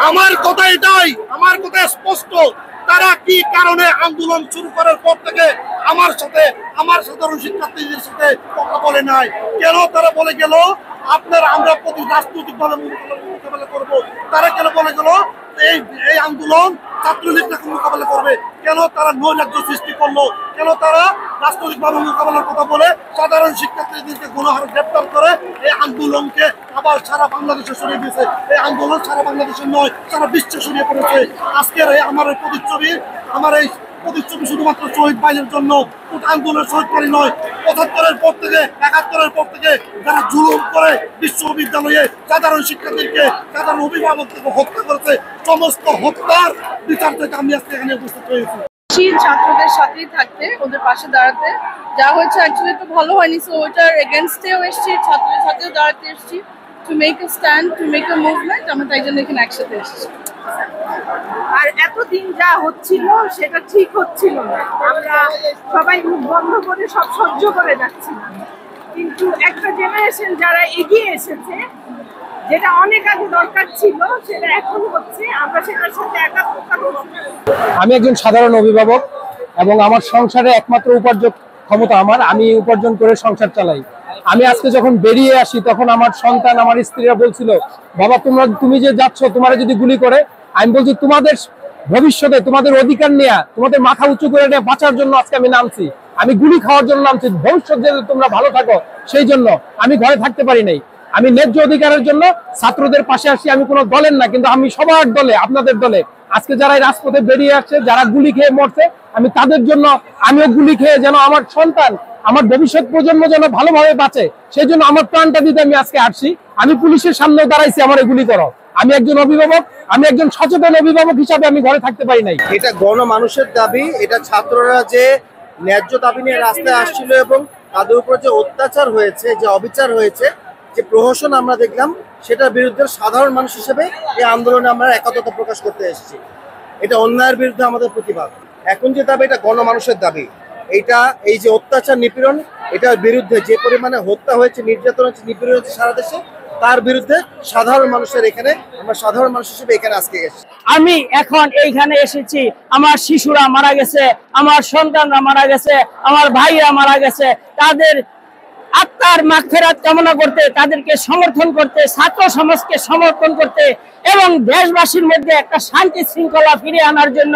আমার কথা এটাই, আমার কথা স্পষ্ট। তারা কি কারণে আন্দোলন শুরু করার পর থেকে আমার সাধারণ শিক্ষার্থীদের সাথে কথা বলে নাই? কেন তারা বলে গেল আমরা প্রতি রাজনৈতিক ভাবে মোকাবেলা করবো? তারা কেন বলে গেল এই আন্দোলন ছাত্রলীগটাকে মোকাবেলা করবে? কেন তারা নৈরাজ্য সৃষ্টি করলো? কেন তারা রাজনৈতিক ভাবে মোকাবেলার কথা বলে সাধারণ শিক্ষার্থীদেরকে গুণহারে গ্রেপ্তার করে এই আন্দোলনকে আবার সারা বাংলাদেশে সরিয়ে দিয়েছে? এই আন্দোলন সারা বাংলাদেশের নয়, সারা বিশ্বে ছড়িয়ে পড়েছে। আজকের আমার এই প্রতিচ্ছবি শুধুমাত্র শহীদ ভাইয়ের জন্য, আন্দোলনের শহীদ বাড়ি নয়। ৭৫-এর পর থেকে ৭১-এর পর থেকে যারা জুলুম করে বিশ্ববিদ্যালয়ে সাধারণ শিক্ষার্থীকে, সাধারণ অভিভাবকদেরকে হত্যা করেছে, সমস্ত হত্যার বিচার থেকে আমি আজকে এখানে উপস্থিত হয়েছি। ছাত্রদের সাথেই থাকতে, ওদের পাশে দাঁড়াতে। যা হয়েছে অ্যাকচুয়ালি তো ভালো হয়নি, সো ওইটার এগেনস্টেও এসেছি, ছাত্রদের সাথেও দাঁড়াতে এসেছি, to make a stand, to make a movement. আমরা তাই জন্য এখানে একসাথে এসেছি। আর এতদিন যা হচ্ছিল সেটা ঠিক হচ্ছিল না, আমরা সবাই মুখ বন্ধ করে সব সহ্য করে যাচ্ছিলাম। কিন্তু একটা জেনারেশন যারা এগিয়ে এসেছে, যেটা অনেক আগে দরকার ছিল সেটা এখন হচ্ছে, আমরা সেটার সাথে একাত্মতা করছি। আমি একজন সাধারণ অভিভাবক এবং আমার সংসারে একমাত্র উপার্জন ক্ষমতা আমি উপার্জন করে সংসার চালাই। আমি আজকে যখন বেরিয়ে আসি তখন আমার সন্তান, আমার স্ত্রীরা বলছিল, বাবা তুমি যে যাচ্ছ, তোমার যদি গুলি করে, আমি বলছি তোমাদের ভবিষ্যতে, তোমাদের অধিকার নিয়ে, তোমাদের মাথা উঁচু করে নিয়ে বাঁচার জন্য আজকে আমি নামছি। আমি গুলি খাওয়ার জন্য নামছি, ভবিষ্যৎ যাতে তোমরা ভালো থাকো সেই জন্য আমি ঘরে থাকতে পারি নাই। আমি ন্যায্য অধিকারের জন্য ছাত্রদের পাশে আসি। আমি কোনো দলের না, কিন্তু আমি সবার দলে, আপনাদের দলে। আজকে যারা এই রাজপথে বেরিয়ে আসছে, যারা গুলি খেয়ে মরছে, আমি তাদের জন্য, আমিও গুলি খেয়ে যেন আমার সন্তান, আমার ভবিষ্যৎ প্রজন্ম যেন ভালোভাবে বাঁচে, সেই জন্য আমার প্রাণটা দিতে আমি আজকে আসছি। আমি পুলিশের সামনেও দাঁড়াইছি, আমার গুলি করো। আমি একজন অভিভাবক, আমি একজন সচেতন অভিভাবক হিসাবে আমি ঘরে থাকতে পারি নাই। এটা গণমানুষের দাবি, এটা ছাত্ররা যে ন্যায্য দাবি নিয়ে রাস্তায় আসছিল এবং তাদের উপর যে অত্যাচার হয়েছে, যে অবিচার হয়েছে, যে প্রহসন আমরা দেখলাম, সেটার বিরুদ্ধে সাধারণ মানুষ হিসেবে এই আন্দোলনে আমরা একাত্মতা প্রকাশ করতে এসেছি। এটা অন্যায়ের বিরুদ্ধে আমাদের প্রতিবাদ। এখন যে দাবি, এটা গণমানুষের দাবি। এই যে অত্যাচার, নিপীড়ন, এটার বিরুদ্ধে, যে পরিমাণে হত্যা হয়েছে, নির্যাতন হয়েছে, নিপীড়ন হয়েছে সারা দেশে, তার বিরুদ্ধে সাধারণ মানুষের এখানে, আমরা সাধারণ মানুষ হিসেবে এখানে আজকে এসেছি। আমি এখন এইখানে এসেছি, আমার শিশুরা মারা গেছে, আমার সন্তানরা মারা গেছে, আমার ভাইরা মারা গেছে, তাদের আত্মার মাগফিরাত কামনা করতে, তাদেরকে সমর্থন করতে, ছাত্র সমাজকে সমর্থন করতে এবং দেশবাসীর মধ্যে একটা শান্তি শৃঙ্খলা ফিরিয়ে আনার জন্য